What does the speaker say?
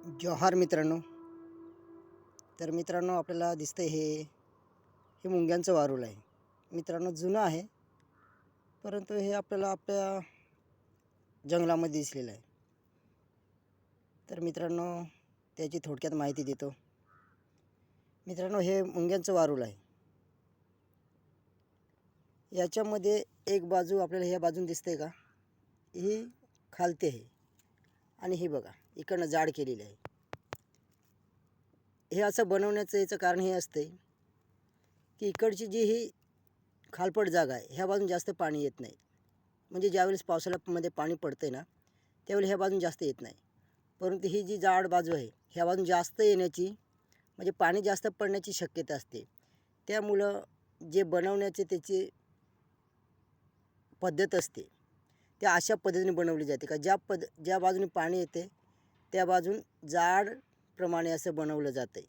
जोहार मित्रांनो. तर मित्रांनो, आपल्याला दिसतंय हे मुंग्यांचं वारूळ आहे. मित्रांनो, जुनं आहे, परंतु हे आपल्याला आपल्या जंगलामध्ये दिसलेलं आहे. तर मित्रांनो, त्याची थोडक्यात माहिती देतो. मित्रांनो, हे मुंग्यांचं वारूळ आहे. याच्यामध्ये एक बाजू आपल्याला ह्या बाजून दिसते का, ही खालती आहे आणि ही बघा इकडनं जाड केलेली आहे. हे असं बनवण्याचं याचं कारण हे असते की इकडची जी ही खालपट जागा आहे, ह्या बाजून जास्त पाणी येत नाही. म्हणजे ज्यावेळेस पावसाळ्यामध्ये पाणी पडते ना, त्यावेळी ह्या बाजून जास्त येत नाही. परंतु ही जी जाड बाजू आहे, ह्या बाजून जास्त येण्याची, म्हणजे पाणी जास्त पडण्याची शक्यता असते. त्यामुळं जे बनवण्याचे त्याची पद्धत असते, त्या अशा पद्धतीने बनवली जाते का ज्या बाजूने पाणी येते त्या बाजून जाड प्रमाणे असं बनवलं जातं आहे.